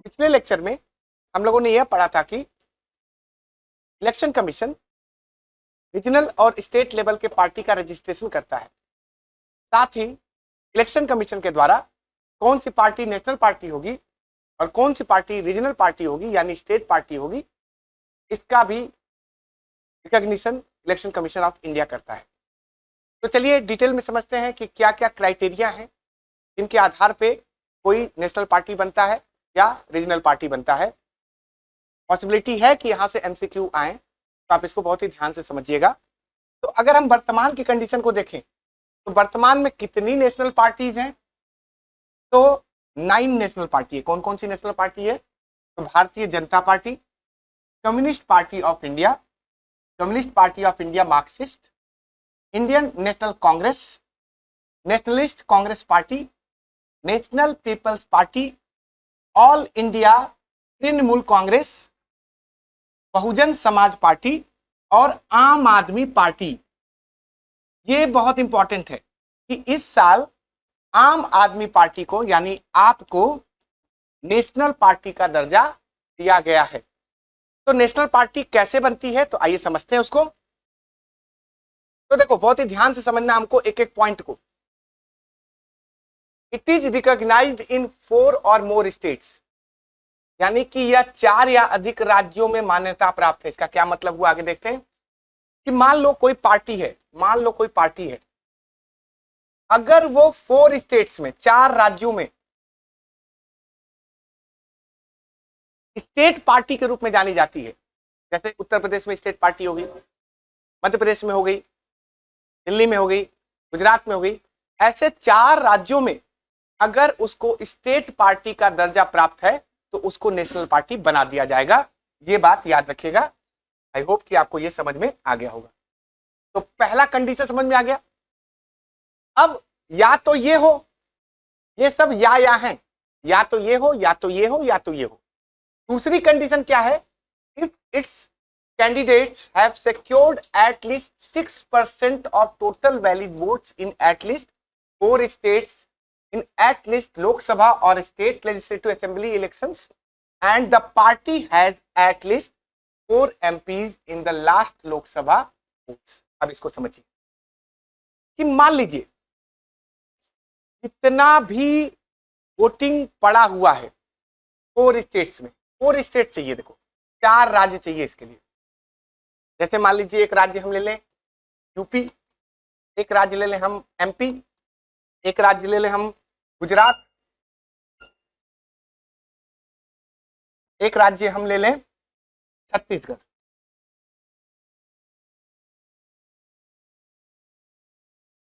पिछले लेक्चर में हम लोगों ने यह पढ़ा था कि इलेक्शन कमीशन रीजनल और स्टेट लेवल के पार्टी का रजिस्ट्रेशन करता है। साथ ही इलेक्शन कमीशन के द्वारा कौन सी पार्टी नेशनल पार्टी होगी और कौन सी पार्टी रीजनल पार्टी होगी यानी स्टेट पार्टी होगी, इसका भी recognition election commission of India करता है। तो चलिए डिटेल में समझते हैं कि क्या क्या क्राइटेरिया हैं जिनके आधार पे कोई नेशनल पार्टी बनता है या रीजनल पार्टी बनता है। पॉसिबिलिटी है कि यहाँ से एमसीक्यू आए, तो आप इसको बहुत ही ध्यान से समझिएगा। तो अगर हम वर्तमान की कंडीशन को देखें तो वर्तमान में कितनी नेशनल पार्टीज हैं? तो 9 नेशनल पार्टी है। कौन कौन सी नेशनल पार्टी है? तो Bharatiya Janata Party, Communist Party of India, Communist Party of India Marxist, Indian National Congress, Nationalist Congress Party, National People's Party, All India Trinamool Congress, Bahujan Samaj Party और आम आदमी पार्टी। ये बहुत इंपॉर्टेंट है कि इस साल आम आदमी पार्टी को यानी आपको नेशनल पार्टी का दर्जा दिया गया है। तो नेशनल पार्टी कैसे बनती है, तो आइए समझते हैं उसको। तो देखो बहुत ही ध्यान से समझना हमको एक एक पॉइंट को। इट इज रिकॉग्नाइज्ड इन 4 और मोर स्टेट्स, यानी कि यह 4 या अधिक राज्यों में मान्यता प्राप्त है। इसका क्या मतलब हुआ, आगे देखते हैं कि मान लो कोई पार्टी है, अगर वो 4 स्टेट्स में 4 राज्यों में स्टेट पार्टी के रूप में जानी जाती है, जैसे उत्तर प्रदेश में स्टेट पार्टी होगी, मध्य प्रदेश में हो गई, दिल्ली में हो गई, गुजरात में हो गई, ऐसे 4 राज्यों में अगर उसको स्टेट पार्टी का दर्जा प्राप्त है तो उसको नेशनल पार्टी बना दिया जाएगा। ये बात याद रखिएगा। आई होप कि आपको ये समझ में आ गया होगा। तो पहला कंडीशन समझ में आ गया। अब या तो ये हो, ये सब या हैं, या तो ये हो या तो ये हो या तो ये हो। दूसरी कंडीशन क्या है? If it's candidates have secured at least 6% of total valid votes in at least 4 states in at least Lok Sabha or state legislative assembly elections and the party has at least 4 MPs in the last Lok Sabha votes। अब इसको समझिए कि मान लीजिए जितना भी voting पड़ा हुआ है 4 स्टेट्स में, 4 स्टेट चाहिए, देखो 4 राज्य चाहिए इसके लिए। जैसे मान लीजिए एक राज्य हम ले लें यूपी, एक राज्य ले लें हम एमपी, एक राज्य ले लें हम गुजरात, एक राज्य हम ले लें छत्तीसगढ़।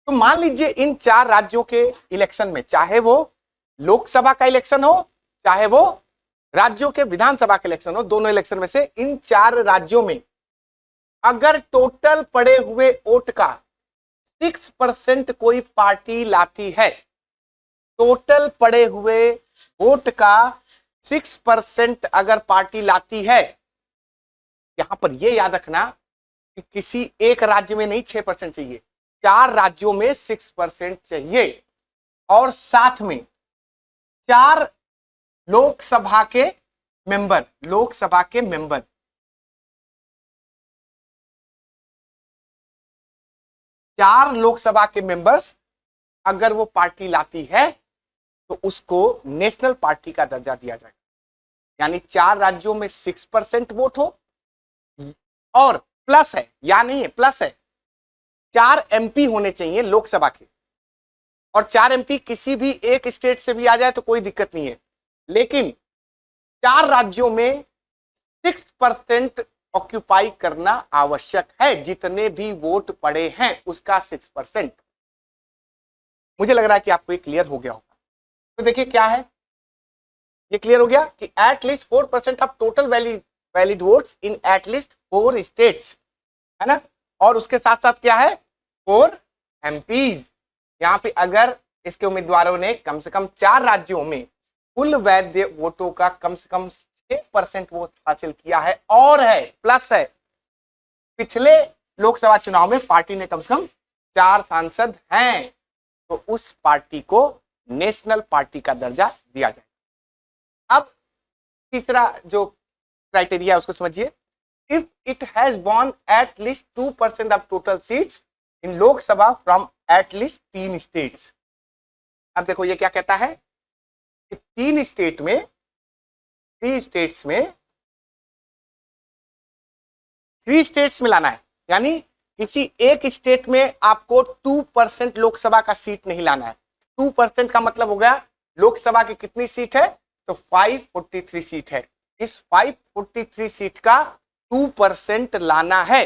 तो मान लीजिए इन 4 राज्यों के इलेक्शन में, चाहे वो लोकसभा का इलेक्शन हो चाहे वो राज्यों के विधानसभा का इलेक्शन हो, दोनों इलेक्शन में से इन 4 राज्यों में अगर टोटल पड़े हुए वोट का 6% कोई पार्टी लाती है, टोटल पड़े हुए वोट का 6% अगर पार्टी लाती है, यहां पर यह याद रखना कि किसी एक राज्य में नहीं 6% चाहिए, 4 राज्यों में 6% चाहिए और साथ में 4 लोकसभा के मेंबर 4 लोकसभा के मेंबर्स अगर वो पार्टी लाती है तो उसको नेशनल पार्टी का दर्जा दिया जाएगा। यानी 4 राज्यों में 6% वोट हो और प्लस है, या नहीं है, प्लस है 4 एमपी होने चाहिए लोकसभा के, और 4 एमपी किसी भी एक स्टेट से भी आ जाए तो कोई दिक्कत नहीं है, लेकिन 4 राज्यों में 6% ऑक्यूपाई करना आवश्यक है। जितने भी वोट पड़े हैं उसका 6%। मुझे लग रहा है कि आपको ये क्लियर हो गया होगा। तो देखिए क्या है, ये क्लियर हो गया कि at least 4% of total valid votes in at least 4 states, है ना। और उसके साथ साथ क्या है, 4 एमपीज। यहां पे अगर इसके उम्मीदवारों ने कम से कम 4 राज्यों में कुल वैध वोटों का कम से कम 6% वोट हासिल किया है, और है प्लस है पिछले लोकसभा चुनाव में पार्टी ने कम से कम 4 सांसद हैं, तो उस पार्टी को नेशनल पार्टी का दर्जा दिया जाए। अब तीसरा जो क्राइटेरिया है उसको समझिए, if it has won at least 2% of total seats in Lok Sabha from at least 3 states. अब देखो ये क्या कहता है कि 3 स्टेट में, 3 स्टेट्स में, 3 स्टेट्स में लाना है, यानी किसी एक स्टेट में आपको 2% लोकसभा का सीट नहीं लाना है। 2% का मतलब हो गया लोकसभा की कितनी सीट है, तो 543 सीट है। इस 543 सीट का 2% लाना है,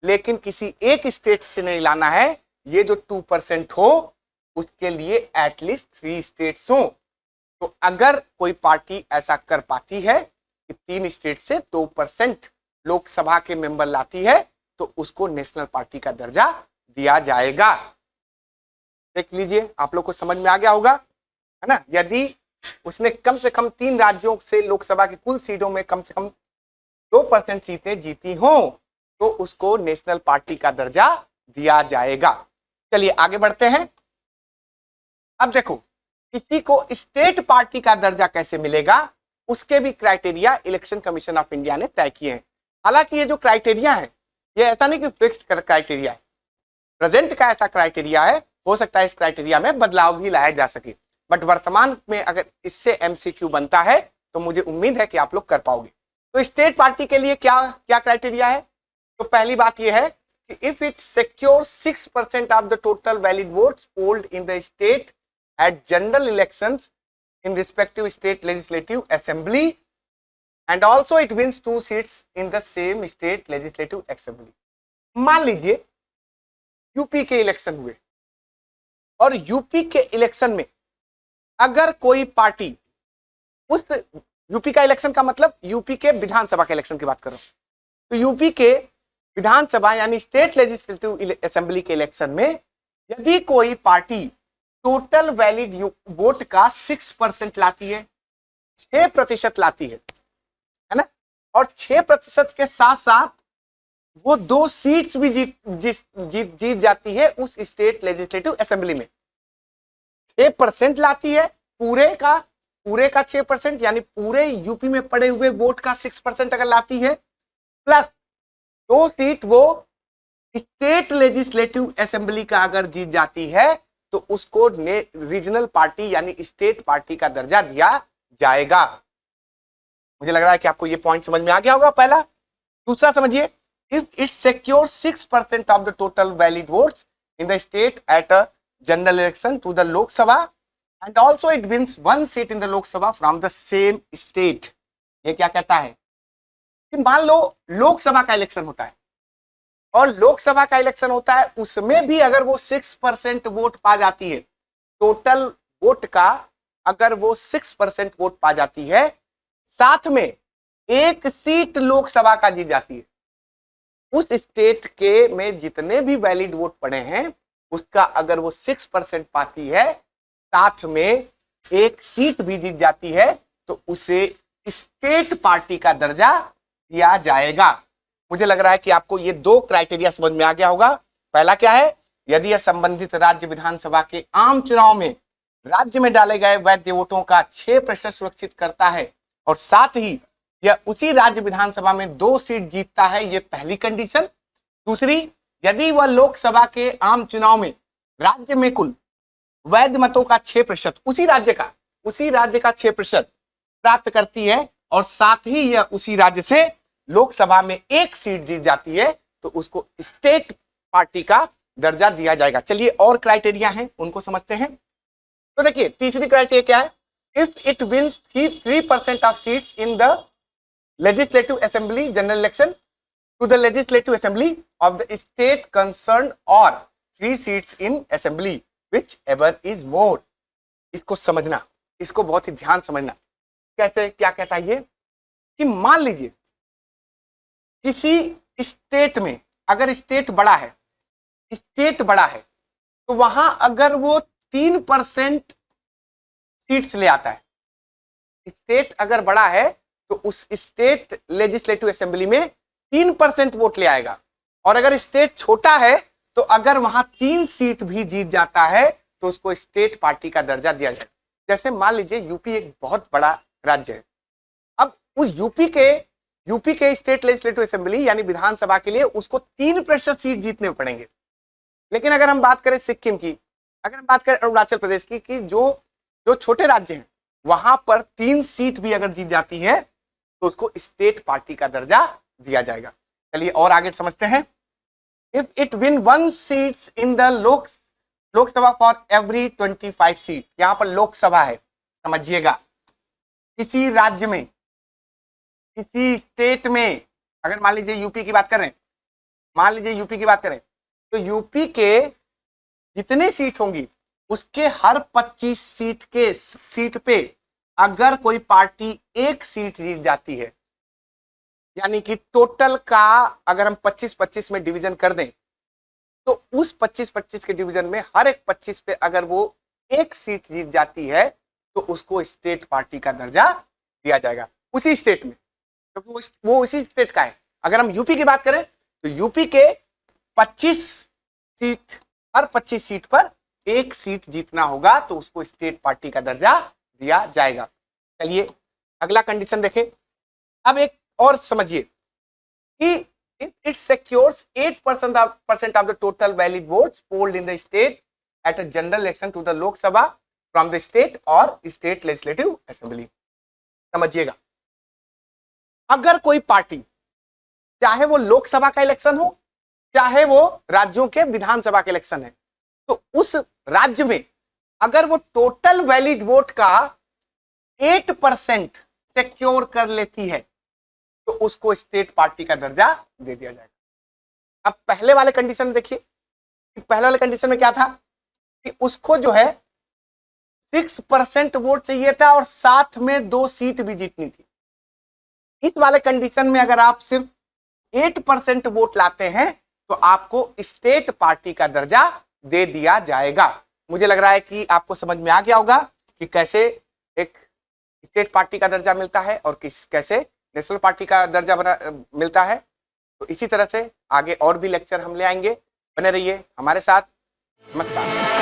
लेकिन किसी एक स्टेट से नहीं लाना है। ये जो 2% हो उसके लिए एटलीस्ट 3 स्टेट्स हो। तो अगर कोई पार्टी ऐसा कर पाती है कि 3 स्टेट से 2% लोकसभा के मेंबर लाती है तो उसको नेशनल पार्टी का दर्जा दिया जाएगा। देख लीजिए, आप लोग को समझ में आ गया होगा, है ना। यदि उसने कम से कम 3 राज्यों से लोकसभा की कुल सीटों में कम से कम 2% सीटें जीती हो तो उसको नेशनल पार्टी का दर्जा दिया जाएगा। चलिए आगे बढ़ते हैं। अब देखो, किसी को स्टेट पार्टी का दर्जा कैसे मिलेगा, उसके भी criteria election commission of India ने तय किए हैं। हालांकि ये जो क्राइटेरिया है ये ऐसा नहीं कि फिक्स्ड क्राइटेरिया है, प्रेजेंट का ऐसा क्राइटेरिया है। हो सकता है इस क्राइटेरिया में बदलाव भी लाया जा सके, बट वर्तमान में अगर इससे एमसीक्यू बनता है तो मुझे उम्मीद है कि आप लोग कर पाओगे। तो स्टेट पार्टी के लिए क्या क्या क्राइटेरिया है, तो पहली बात यह है कि if it secure 6% of the total valid votes polled in the state at general elections in respective state legislative assembly and also it wins 2 seats in the same state legislative assembly. मान लीजिए UP के election हुए और UP के election में अगर कोई party, उस यूपी का इलेक्शन का मतलब यूपी के विधानसभा के इलेक्शन की बात कर रहा हूं, तो यूपी के विधानसभा यानी स्टेट लेजिस्लेटिव असेंबली के इलेक्शन में यदि कोई पार्टी टोटल वैलिड वोट का 6% लाती है, 6% लाती है ना, और 6% के साथ साथ वो 2 सीट्स भी जीत जाती है उस स्टेट लेजिस्लेटिव असेंबली में। 6% लाती है, पूरे का 6% यानी पूरे यूपी में पड़े हुए वोट का 6% अगर लाती है, प्लस 2 सीट वो स्टेट लेजिस्लेटिव असेंबली का अगर जीत जाती है तो उसको रीजनल पार्टी यानी स्टेट पार्टी का दर्जा दिया जाएगा। मुझे लग रहा है कि आपको ये पॉइंट समझ में आ गया होगा पहला। दूसरा समझिए, if it secure 6% of the total valid votes in the state at a general election to the Lok Sabha and also it wins 1 seat in the Lok Sabha from the same state. ये क्या कहता है कि मान लो लोकसभा का इलेक्शन होता है और लोकसभा का इलेक्शन होता है, उसमें भी अगर वो 6% वोट पा जाती है, टोटल वोट का अगर वो 6% वोट पा जाती है, साथ में 1 सीट लोकसभा का जीत जाती है, उस स्टेट के में जितने भी वैलिड वोट पड़े हैं उसका अगर वो 6% पाती है, साथ में 1 सीट भी जीत जाती है, तो उसे स्टेट पार्टी का दर्जा दिया जाएगा। मुझे लग रहा है कि आपको ये 2 क्राइटेरिया समझ में आ गया होगा। पहला क्या है, यदि यह संबंधित राज्य विधानसभा के आम चुनाव में राज्य में डाले गए वैध वोटों का 6% सुरक्षित करता है और साथ ही यह उसी राज्य विधानसभा में 2 सीट जीतता है, ये पहली कंडीशन। दूसरी, यदि वह लोकसभा के आम चुनाव में राज्य में कुल वैध मतों का 6%, उसी राज्य का 6% प्राप्त करती है और साथ ही यह उसी राज्य से लोकसभा में 1 सीट जीत जाती है, तो उसको स्टेट पार्टी का दर्जा दिया जाएगा। चलिए और क्राइटेरिया हैं उनको समझते हैं। तो देखिए तीसरी क्राइटेरिया क्या है, if it wins 3% of seats in the legislative assembly general election to the legislative assembly of the state concern और 3 seats in assembly whichever is more. इसको समझना, इसको बहुत ही ध्यान समझना। कैसे, क्या कहता है ये कि मान लीजिए किसी स्टेट में अगर स्टेट बड़ा है तो वहां अगर वो 3% सीट्स ले आता है, स्टेट अगर बड़ा है तो उस स्टेट लेजिस्लेटिव असेंबली में 3% वोट ले आएगा, और अगर स्टेट छोटा है तो अगर वहां 3 सीट भी जीत जाता है तो उसको स्टेट पार्टी का दर्जा दिया जाएगा। जैसे मान लीजिए यूपी एक बहुत बड़ा राज्य है, अब उस यूपी के स्टेट लेजिस्लेटिव असेंबली यानी विधानसभा के लिए उसको 3% सीट जीतने पड़ेंगे। लेकिन अगर हम बात करें सिक्किम की, अगर हम बात करें अरुणाचल प्रदेश की, कि जो छोटे राज्य हैं वहां पर 3 सीट भी अगर जीत जाती है तो उसको स्टेट पार्टी का दर्जा दिया जाएगा। चलिए और आगे समझते हैं। If it win 1 seats in the Lok Sabha for every 25 seat, यहां पर लोकसभा है, समझिएगा। किसी राज्य में, किसी स्टेट में, अगर मान लीजिए यूपी की बात करें, तो यूपी के जितने सीट होंगी उसके हर 25 सीट पे अगर कोई पार्टी 1 सीट जीत जाती है, यानी कि टोटल का अगर हम 25-25 में डिवीजन कर दें तो उस 25-25 के डिवीजन में हर एक 25 पे अगर वो 1 सीट जीत जाती है तो उसको स्टेट पार्टी का दर्जा दिया जाएगा उसी स्टेट में, क्योंकि वो उसी स्टेट का है। अगर हम यूपी की बात करें तो यूपी के 25 सीट, हर 25 सीट पर 1 सीट जीतना होगा तो उसको स्टेट पार्टी का दर्जा दिया जाएगा। चलिए अगला कंडीशन देखें। अब एक और समझिए कि it secures 8% of the total valid votes polled in the state at a general election to the Lok Sabha from the state or state legislative assembly। समझिएगा, अगर कोई पार्टी, चाहे वो लोकसभा का इलेक्शन हो चाहे वो राज्यों के विधानसभा के इलेक्शन है, तो उस राज्य में अगर वो टोटल वैलिड वोट का 8% सिक्योर कर लेती है तो उसको स्टेट पार्टी का दर्जा दे दिया जाएगा। अब पहले वाले कंडीशन में देखिए, पहले वाले कंडीशन में क्या था कि उसको जो है 6% वोट चाहिए था और साथ में 2 सीट भी जीतनी थी। इस वाले कंडीशन में अगर आप सिर्फ 8% वोट लाते हैं तो आपको स्टेट पार्टी का दर्जा दे दिया जाएगा। मुझे लग रहा है कि आपको समझ में आ गया होगा कि कैसे एक स्टेट पार्टी का दर्जा मिलता है और कैसे नेशनल पार्टी का दर्जा मिलता है। तो इसी तरह से आगे और भी लेक्चर हम ले आएंगे, बने रहिए हमारे साथ। नमस्कार।